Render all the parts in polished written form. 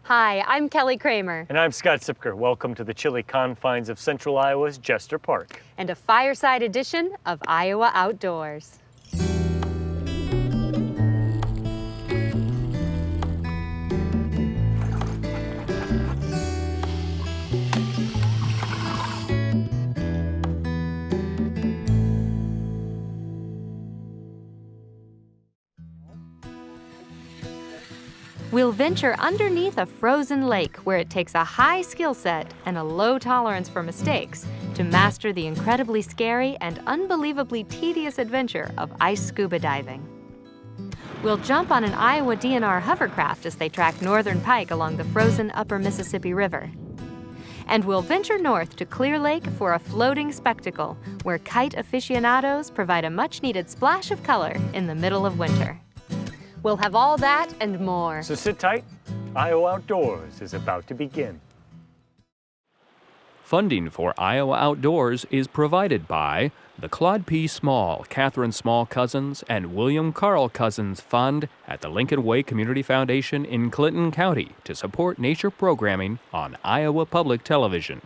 Hi, I'm Kelly Kramer. And I'm Scott Sipker. Welcome to the chilly confines of Central Iowa's Jester Park. And a fireside edition of Iowa Outdoors. We'll venture underneath a frozen lake where it takes a high skill set and a low tolerance for mistakes to master the incredibly scary and unbelievably tedious adventure of ice scuba diving. We'll jump on an Iowa DNR hovercraft as they track northern pike along the frozen upper Mississippi River. And we'll venture north to Clear Lake for a floating spectacle where kite aficionados provide a much-needed splash of color in the middle of winter. We'll have all that and more. So sit tight. Iowa Outdoors is about to begin. Funding for Iowa Outdoors is provided by the Claude P. Small, Catherine Small Cousins, and William Carl Cousins Fund at the Lincoln Way Community Foundation in Clinton County to support nature programming on Iowa Public Television.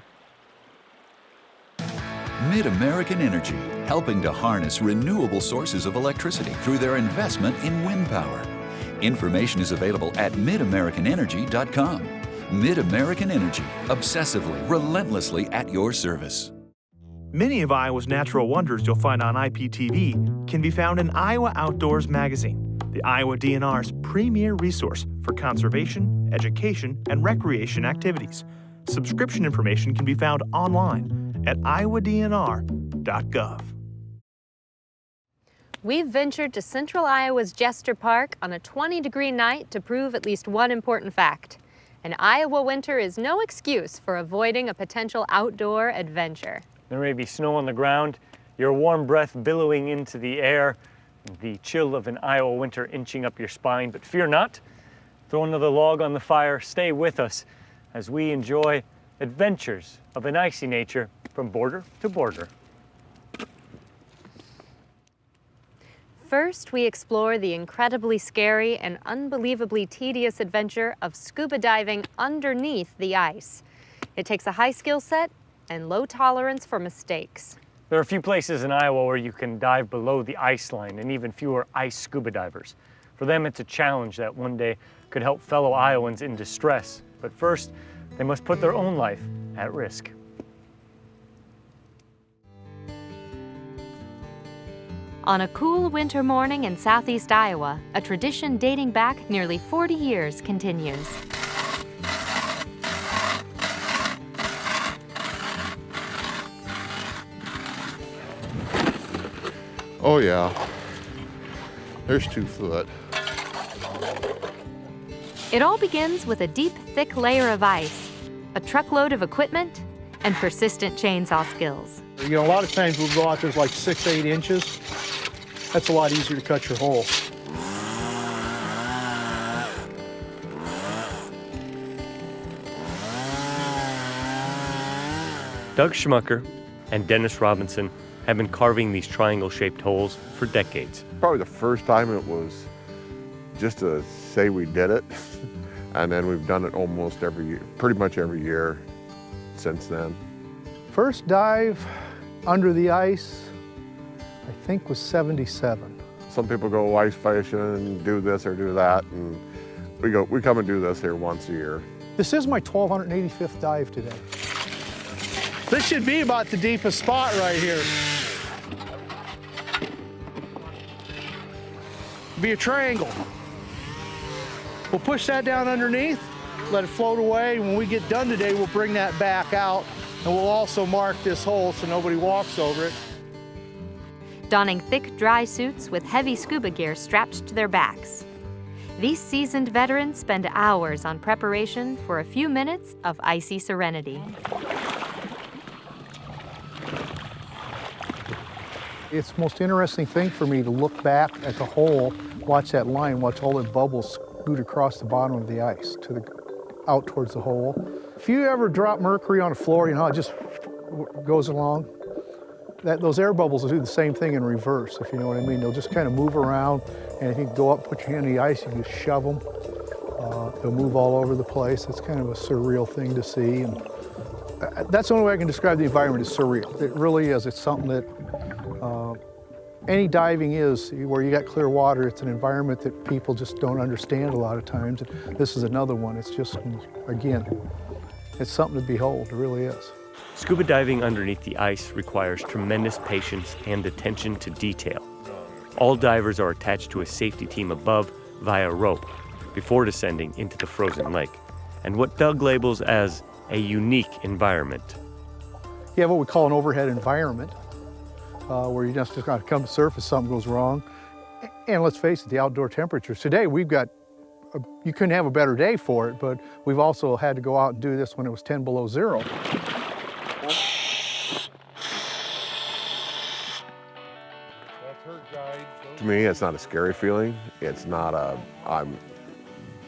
Mid-American Energy, helping to harness renewable sources of electricity through their investment in wind power. Information is available at midamericanenergy.com. Mid-American Energy, obsessively, relentlessly at your service. Many of Iowa's natural wonders you'll find on IPTV can be found in Iowa Outdoors magazine, the Iowa DNR's premier resource for conservation, education, and recreation activities. Subscription information can be found online at iowadnr.gov. We've ventured to Central Iowa's Jester Park on a 20-degree night to prove at least one important fact. An Iowa winter is no excuse for avoiding a potential outdoor adventure. There may be snow on the ground, your warm breath billowing into the air, the chill of an Iowa winter inching up your spine, but fear not. Throw another log on the fire, stay with us as we enjoy adventures of an icy nature from border to border. First, we explore the incredibly scary and unbelievably tedious adventure of scuba diving underneath the ice. It takes a high skill set and low tolerance for mistakes. There are a few places in Iowa where you can dive below the ice line and even fewer ice scuba divers. For them, it's a challenge that one day could help fellow Iowans in distress. But first, they must put their own life at risk. On a cool winter morning in southeast Iowa, a tradition dating back nearly 40 years continues. Oh yeah, there's 2 foot. It all begins with a deep, thick layer of ice, a truckload of equipment, and persistent chainsaw skills. You know, a lot of times we'll go out there's like 6, 8 inches. That's a lot easier to cut your hole. Doug Schmucker and Dennis Robinson have been carving these triangle-shaped holes for decades. Probably the first time it was just to say we did it, and then we've done it almost every year, pretty much every year since then. First dive under the ice, I think was 77. Some people go ice fishing and do this or do that, and we come and do this here once a year. This is my 1285th dive today. This should be about the deepest spot right here. Be a triangle. We'll push that down underneath, let it float away. When we get done today, we'll bring that back out, and we'll also mark this hole so nobody walks over it. Donning thick, dry suits with heavy scuba gear strapped to their backs. These seasoned veterans spend hours on preparation for a few minutes of icy serenity. It's the most interesting thing for me to look back at the hole, watch that line, watch all the bubbles scoot across the bottom of the ice out towards the hole. If you ever drop mercury on a floor, you know how it just goes along? Those air bubbles will do the same thing in reverse, if you know what I mean. They'll just kind of move around, and if you go up, put your hand in the ice, you just shove them. They'll move all over the place. It's kind of a surreal thing to see. And that's the only way I can describe the environment, is surreal. It really is. It's something that any diving is, where you got clear water. It's an environment that people just don't understand a lot of times. And this is another one. It's just, again, it's something to behold. It really is. Scuba diving underneath the ice requires tremendous patience and attention to detail. All divers are attached to a safety team above via rope before descending into the frozen lake, and what Doug labels as a unique environment. You have what we call an overhead environment, where you just got to come to surface, something goes wrong. And let's face it, the outdoor temperatures. Today we've got, you couldn't have a better day for it, but we've also had to go out and do this when it was 10 below zero. To me, it's not a scary feeling. It's not a,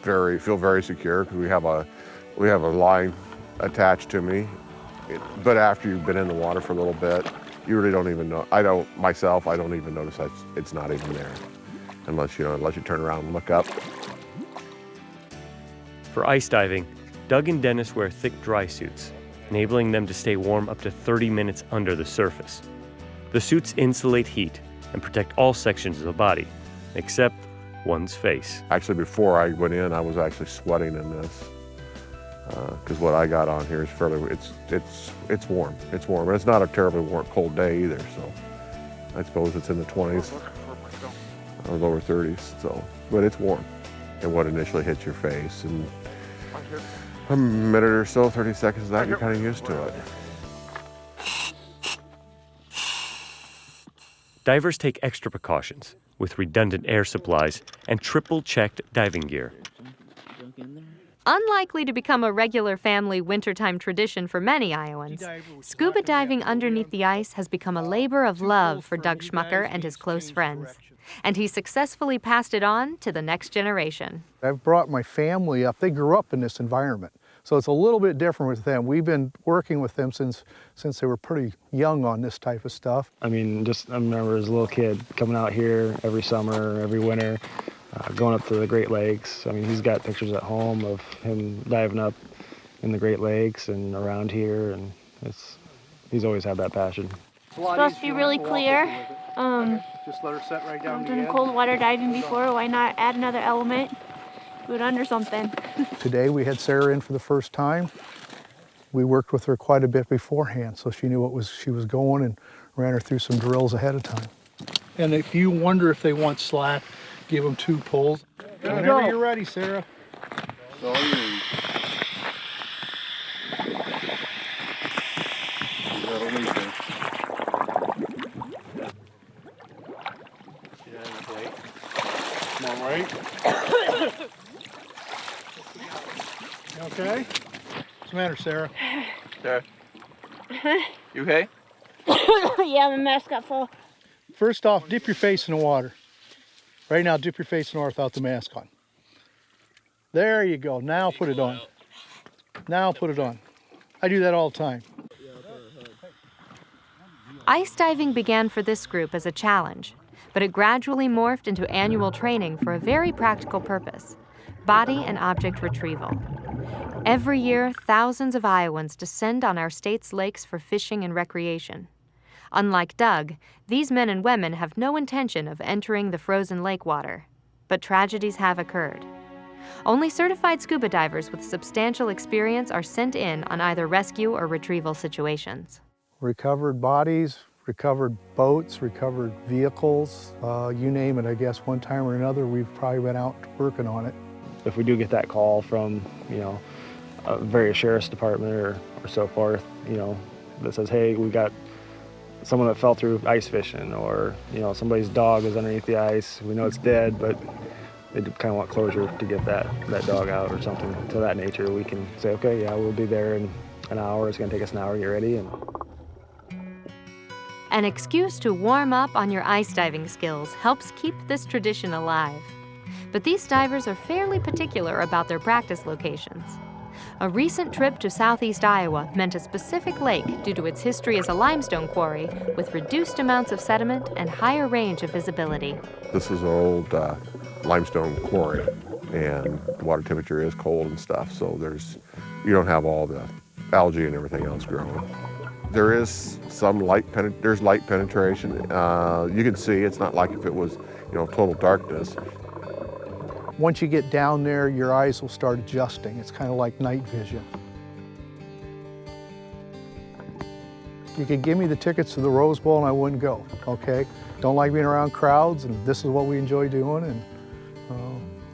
feel very secure because we have a line attached to me. But after you've been in the water for a little bit, you really don't even know. I don't even notice that it's not even there, unless you turn around and look up. For ice diving, Doug and Dennis wear thick dry suits, enabling them to stay warm up to 30 minutes under the surface. The suits insulate heat and protect all sections of the body, except one's face. Actually, before I went in, I was actually sweating in this, because what I got on here is fairly, it's warm. It's warm, and it's not a terribly warm, cold day either, so I suppose it's in the 20s or lower 30s, so, but it's warm. And what initially hits your face, and a minute or so, 30 seconds of that, you're kind of used to it. Divers take extra precautions with redundant air supplies and triple-checked diving gear. Unlikely to become a regular family wintertime tradition for many Iowans, scuba diving underneath the ice has become a labor of love for Doug Schmucker and his close friends. And he successfully passed it on to the next generation. I've brought my family up. They grew up in this environment, so it's a little bit different with them. We've been working with them since they were pretty young on this type of stuff. I mean, I remember as a little kid coming out here every summer, every winter, going up to the Great Lakes. I mean, he's got pictures at home of him diving up in the Great Lakes and around here, and he's always had that passion. It's supposed to be really clear. Just let her set right down. I've done cold water diving before. Why not add another element? Do it under something. Today we had Sarah in for the first time. We worked with her quite a bit beforehand, so she knew she was going, and ran her through some drills ahead of time. And if you wonder if they want slack, give them 2 pulls. Whenever you're ready, Sarah. Come on, right? Okay? What's the matter, Sarah? Okay. You okay? Yeah, my mask got full. First off, dip your face in the water. Right now, dip your face in the water without the mask on. There you go. Now put it on. Now put it on. I do that all the time. Ice diving began for this group as a challenge, but it gradually morphed into annual training for a very practical purpose: body and object retrieval. Every year, thousands of Iowans descend on our state's lakes for fishing and recreation. Unlike Doug, these men and women have no intention of entering the frozen lake water, but tragedies have occurred. Only certified scuba divers with substantial experience are sent in on either rescue or retrieval situations. Recovered bodies, recovered boats, recovered vehicles, you name it, I guess, one time or another, we've probably been out working on it. If we do get that call from, various sheriff's department or so forth, that says, hey, we got someone that fell through ice fishing, or, somebody's dog is underneath the ice, we know it's dead, but they kind of want closure to get that dog out or something to that nature, we can say, okay, yeah, we'll be there in an hour, it's gonna take us an hour to get ready. An excuse to warm up on your ice diving skills helps keep this tradition alive. But these divers are fairly particular about their practice locations. A recent trip to southeast Iowa meant a specific lake due to its history as a limestone quarry with reduced amounts of sediment and higher range of visibility. This is an old limestone quarry, and the water temperature is cold and stuff, so you don't have all the algae and everything else growing. There is some light penetration. You can see it's not like if it was, total darkness. Once you get down there, your eyes will start adjusting. It's kind of like night vision. You could give me the tickets to the Rose Bowl and I wouldn't go, okay? Don't like being around crowds, and this is what we enjoy doing. And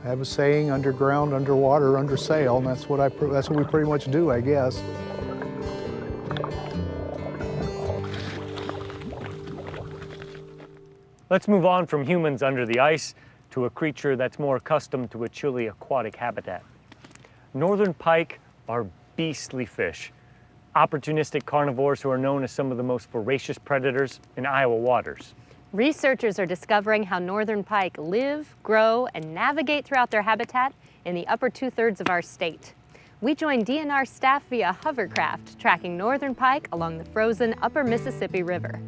I have a saying, underground, underwater, under sail, and that's what we pretty much do, I guess. Let's move on from humans under the ice to a creature that's more accustomed to a chilly aquatic habitat. Northern pike are beastly fish, opportunistic carnivores who are known as some of the most voracious predators in Iowa waters. Researchers are discovering how northern pike live, grow, and navigate throughout their habitat in the upper 2/3 of our state. We joined DNR staff via hovercraft, tracking northern pike along the frozen upper Mississippi River.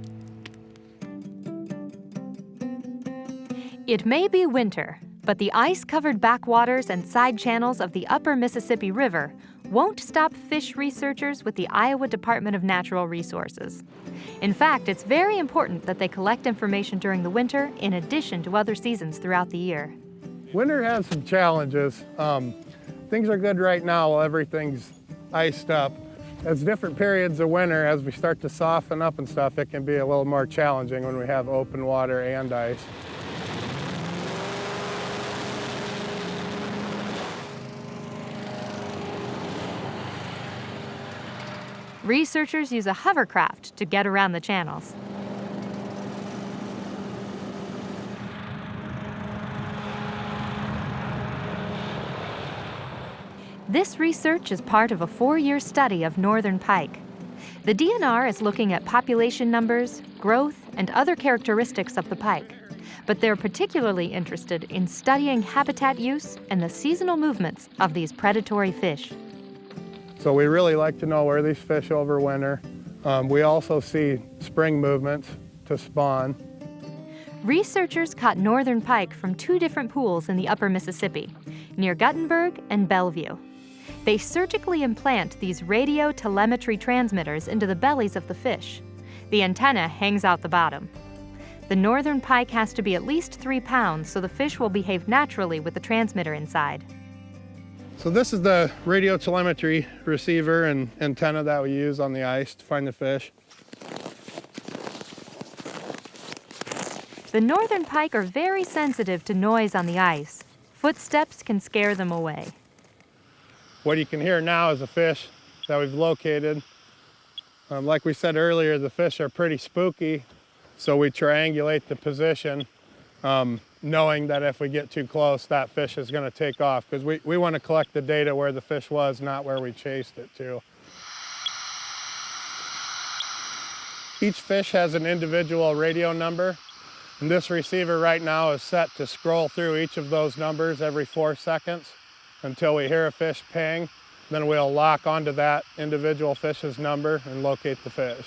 It may be winter, but the ice-covered backwaters and side channels of the upper Mississippi River won't stop fish researchers with the Iowa Department of Natural Resources. In fact, it's very important that they collect information during the winter in addition to other seasons throughout the year. Winter has some challenges. Things are good right now while everything's iced up. As different periods of winter, as we start to soften up and stuff, it can be a little more challenging when we have open water and ice. Researchers use a hovercraft to get around the channels. This research is part of a 4-year study of northern pike. The DNR is looking at population numbers, growth, and other characteristics of the pike. But they're particularly interested in studying habitat use and the seasonal movements of these predatory fish. So we really like to know where these fish overwinter. We also see spring movements to spawn. Researchers caught northern pike from 2 different pools in the upper Mississippi, near Guttenberg and Bellevue. They surgically implant these radio telemetry transmitters into the bellies of the fish. The antenna hangs out the bottom. The northern pike has to be at least 3 pounds, so the fish will behave naturally with the transmitter inside. So this is the radio telemetry receiver and antenna that we use on the ice to find the fish. The northern pike are very sensitive to noise on the ice. Footsteps can scare them away. What you can hear now is a fish that we've located. Like we said earlier, the fish are pretty spooky, so we triangulate the position, knowing that if we get too close, that fish is going to take off, because we want to collect the data where the fish was, not where we chased it to. Each fish has an individual radio number, and this receiver right now is set to scroll through each of those numbers every 4 seconds until we hear a fish ping. Then we'll lock onto that individual fish's number and locate the fish.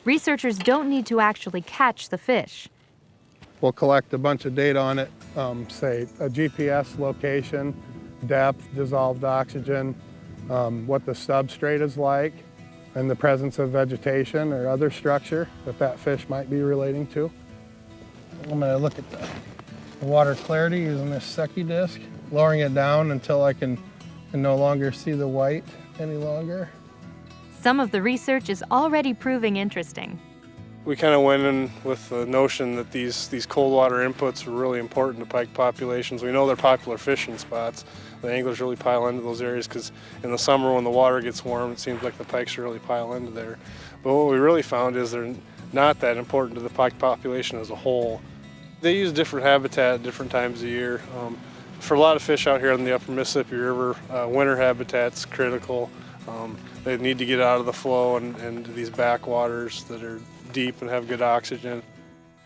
Researchers don't need to actually catch the fish. We'll collect a bunch of data on it, say a GPS location, depth, dissolved oxygen, what the substrate is like, and the presence of vegetation or other structure that fish might be relating to. I'm going to look at the water clarity using this Secchi disc, lowering it down until I can no longer see the white any longer. Some of the research is already proving interesting. We kind of went in with the notion that these cold water inputs were really important to pike populations. We know they're popular fishing spots. The anglers really pile into those areas because in the summer when the water gets warm, it seems like the pikes really pile into there. But what we really found is they're not that important to the pike population as a whole. They use different habitat at different times of year. For a lot of fish out here on the upper Mississippi River, winter habitat's critical. They need to get out of the flow and these backwaters that are deep and have good oxygen.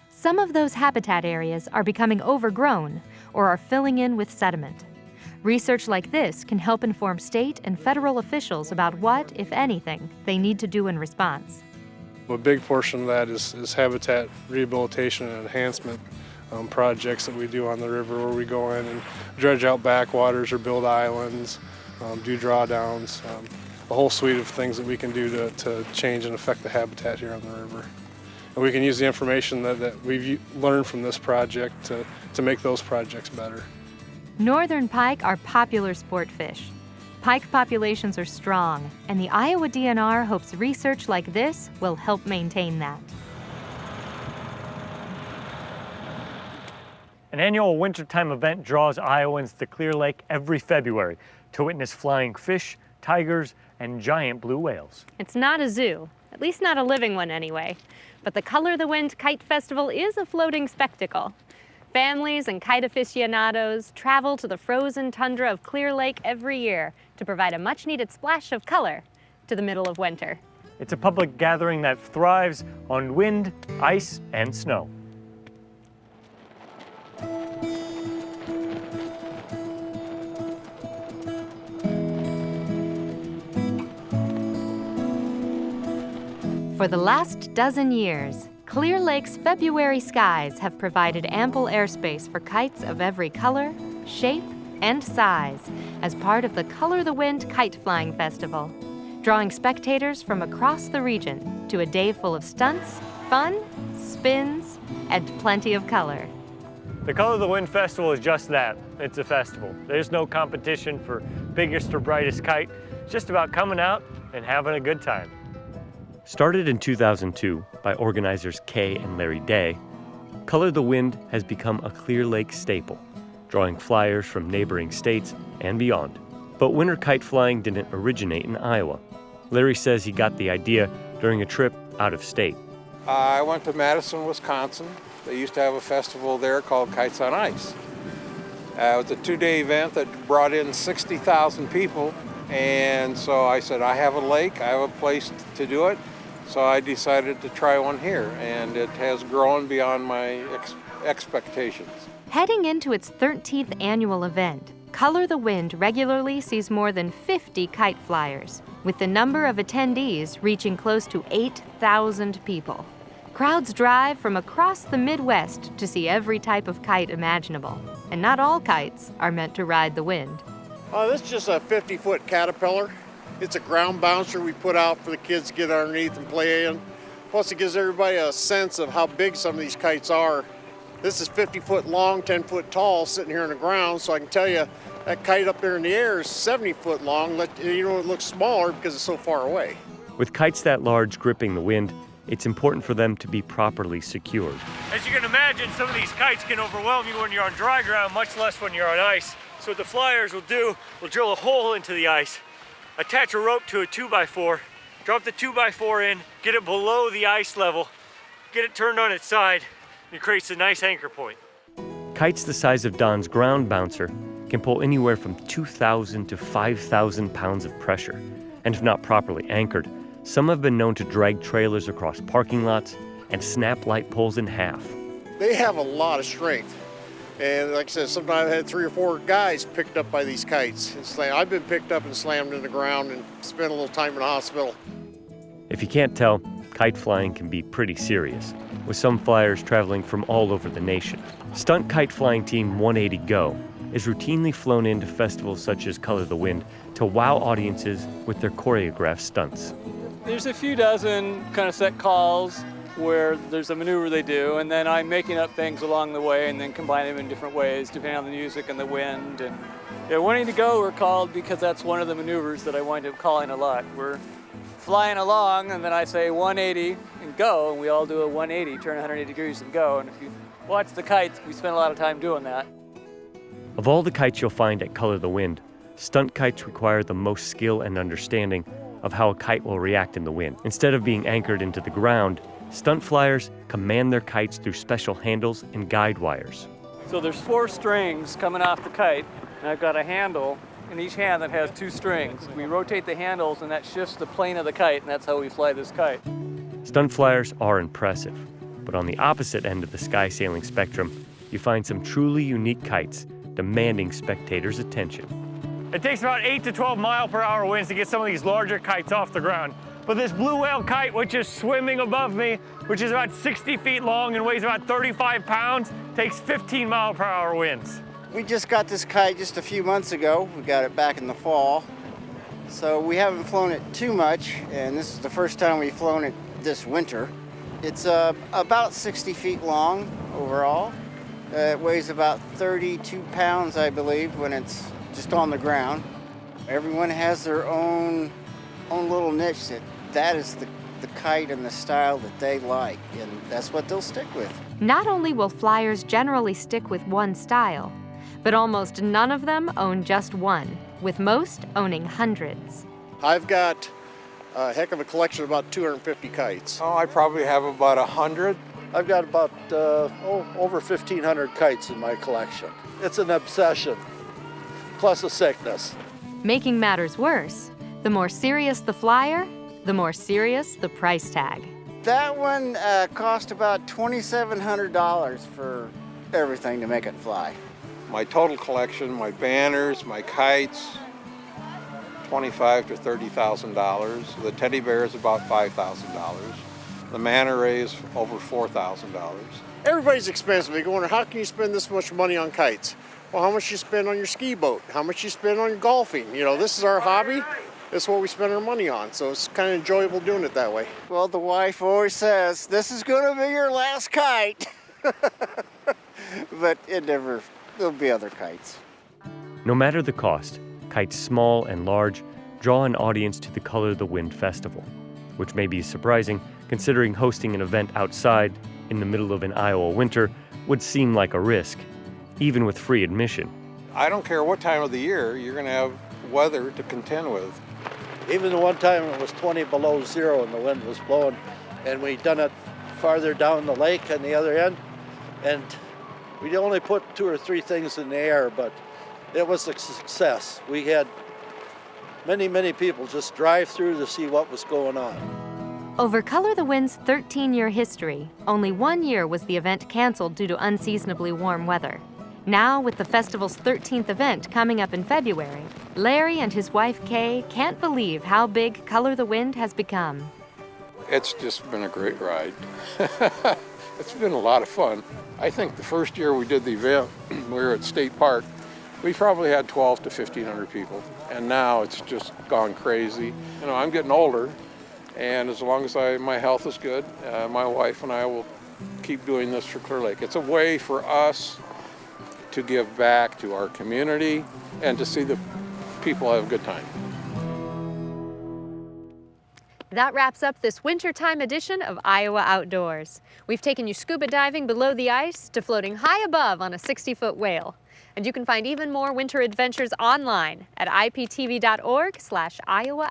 Some of those habitat areas are becoming overgrown or are filling in with sediment. Research like this can help inform state and federal officials about what, if anything, they need to do in response. A big portion of that is habitat rehabilitation and enhancement projects that we do on the river, where we go in and dredge out backwaters or build islands, do drawdowns, a whole suite of things that we can do to change and affect the habitat here on the river. And we can use the information that we've learned from this project to make those projects better. Northern pike are popular sport fish. Pike populations are strong, and the Iowa DNR hopes research like this will help maintain that. An annual wintertime event draws Iowans to Clear Lake every February to witness flying fish, tigers, and giant blue whales. It's not a zoo, at least not a living one anyway, but the Color the Wind Kite Festival is a floating spectacle. Families and kite aficionados travel to the frozen tundra of Clear Lake every year to provide a much-needed splash of color to the middle of winter. It's a public gathering that thrives on wind, ice, and snow. For the last dozen years, Clear Lake's February skies have provided ample airspace for kites of every color, shape, and size as part of the Color the Wind Kite Flying Festival, drawing spectators from across the region to a day full of stunts, fun, spins, and plenty of color. The Color the Wind Festival is just that. It's a festival. There's no competition for biggest or brightest kite. It's just about coming out and having a good time. Started in 2002 by organizers Kay and Larry Day, Color the Wind has become a Clear Lake staple, drawing flyers from neighboring states and beyond. But winter kite flying didn't originate in Iowa. Larry says he got the idea during a trip out of state. I went to Madison, Wisconsin. They used to have a festival there called Kites on Ice. It was a 2-day event that brought in 60,000 people. And so I said, I have a lake, I have a place to do it. So I decided to try one here, and it has grown beyond my expectations. Heading into its 13th annual event, Color the Wind regularly sees more than 50 kite flyers, with the number of attendees reaching close to 8,000 people. Crowds drive from across the Midwest to see every type of kite imaginable, and not all kites are meant to ride the wind. This is just a 50-foot Caterpillar. It's a ground bouncer we put out for the kids to get underneath and play in. Plus it gives everybody a sense of how big some of these kites are. This is 50 foot long, 10 foot tall, sitting here on the ground, so I can tell you that kite up there in the air is 70 foot long. You know, it looks smaller because it's so far away. With kites that large gripping the wind, it's important for them to be properly secured. As you can imagine, some of these kites can overwhelm you when you're on dry ground, much less when you're on ice. So what the flyers will do, will drill a hole into the ice, attach a rope to a 2x4, drop the 2x4 in, get it below the ice level, get it turned on its side, and it creates a nice anchor point. Kites the size of Don's ground bouncer can pull anywhere from 2,000 to 5,000 pounds of pressure, and if not properly anchored, some have been known to drag trailers across parking lots and snap light poles in half. They have a lot of strength. And like I said, sometimes I've had 3 or 4 guys picked up by these kites. I've been picked up and slammed in the ground and spent a little time in the hospital. If you can't tell, kite flying can be pretty serious, with some flyers traveling from all over the nation. Stunt kite flying team 180 Go is routinely flown into festivals such as Color the Wind to wow audiences with their choreographed stunts. There's a few dozen kind of set calls where there's a maneuver they do, and then I'm making up things along the way and then combine them in different ways depending on the music and the wind. And yeah, 180 Go we're called because that's one of the maneuvers that I wind up calling a lot. We're flying along and then I say 180 and go, and we all do a 180, turn 180 degrees and go. And if you watch the kites, we spend a lot of time doing that. Of all the kites you'll find at Color the Wind, stunt kites require the most skill and understanding of how a kite will react in the wind. Instead of being anchored into the ground, stunt flyers command their kites through special handles and guide wires. So there's 4 strings coming off the kite, and I've got a handle in each hand that has 2 strings. We rotate the handles and that shifts the plane of the kite, and that's how we fly this kite. Stunt flyers are impressive, but on the opposite end of the sky sailing spectrum, you find some truly unique kites demanding spectators' attention. It takes about 8 to 12 mile-per-hour winds to get some of these larger kites off the ground. But this blue whale kite, which is swimming above me, which is about 60 feet long and weighs about 35 pounds, takes 15 mile-per-hour winds. We just got this kite just a few months ago. We got it back in the fall. So we haven't flown it too much, and this is the first time we've flown it this winter. It's about 60 feet long overall. It weighs about 32 pounds, I believe, when it's just on the ground. Everyone has their own little niche. That is the kite and the style that they like, and that's what they'll stick with. Not only will flyers generally stick with one style, but almost none of them own just one, with most owning hundreds. I've got a heck of a collection of about 250 kites. Oh, I probably have about 100. I've got about over 1,500 kites in my collection. It's an obsession, plus a sickness. Making matters worse, the more serious the flyer, the more serious the price tag. That one cost about $2,700 for everything to make it fly. My total collection, my banners, my kites, $25,000 to $30,000. The teddy bear is about $5,000. The manta ray is over $4,000. Everybody's expensive. They go wonder, how can you spend this much money on kites? Well, how much you spend on your ski boat? How much you spend on golfing? You know, this is our hobby. This is what we spend our money on. So it's kind of enjoyable doing it that way. Well, the wife always says, this is going to be your last kite. But there'll be other kites. No matter the cost, kites small and large draw an audience to the Color of the Wind Festival, which may be surprising considering hosting an event outside in the middle of an Iowa winter would seem like a risk, even with free admission. I don't care what time of the year, you're going to have weather to contend with. Even the one time it was 20 below zero and the wind was blowing, and we done it farther down the lake on the other end, and we only put 2 or 3 things in the air, but it was a success. We had many people just drive through to see what was going on. Over Color the Wind's 13-year history, only 1 year was the event canceled due to unseasonably warm weather. Now, with the festival's 13th event coming up in February, Larry and his wife Kay can't believe how big Color the Wind has become. It's just been a great ride. It's been a lot of fun. I think the first year we did the event, we were at State Park, we probably had 12 to 1,500 people. And now it's just gone crazy. You know, I'm getting older, and as long as my health is good, my wife and I will keep doing this for Clear Lake. It's a way for us to give back to our community and to see the people have a good time. That wraps up this wintertime edition of Iowa Outdoors. We've taken you scuba diving below the ice to floating high above on a 60-foot whale. And you can find even more winter adventures online at iptv.org/Iowa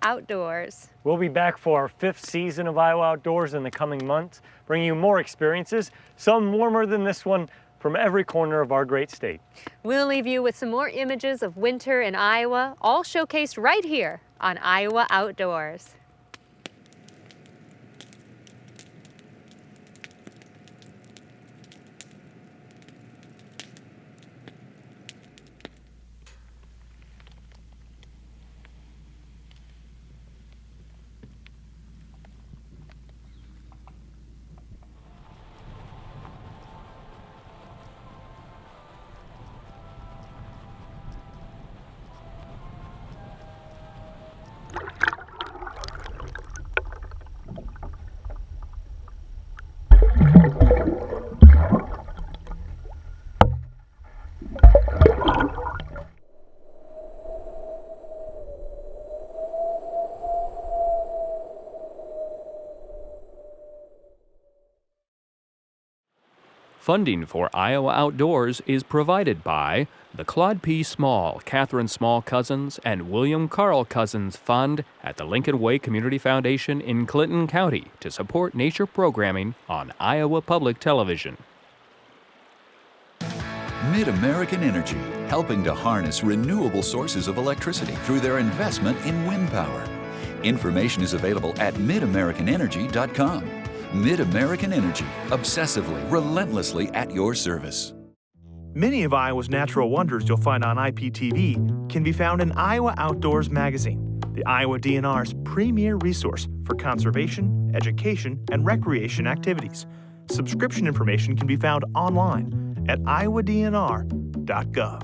Outdoors. We'll be back for our 5th season of Iowa Outdoors in the coming months, bringing you more experiences, some warmer than this one, from every corner of our great state. We'll leave you with some more images of winter in Iowa, all showcased right here on Iowa Outdoors. Funding for Iowa Outdoors is provided by the Claude P. Small, Catherine Small Cousins, and William Carl Cousins Fund at the Lincoln Way Community Foundation in Clinton County to support nature programming on Iowa Public Television. Mid-American Energy, helping to harness renewable sources of electricity through their investment in wind power. Information is available at midamericanenergy.com. Mid-American Energy, obsessively, relentlessly at your service. Many of Iowa's natural wonders you'll find on IPTV can be found in Iowa Outdoors magazine, the Iowa DNR's premier resource for conservation, education, and recreation activities. Subscription information can be found online at iowadnr.gov.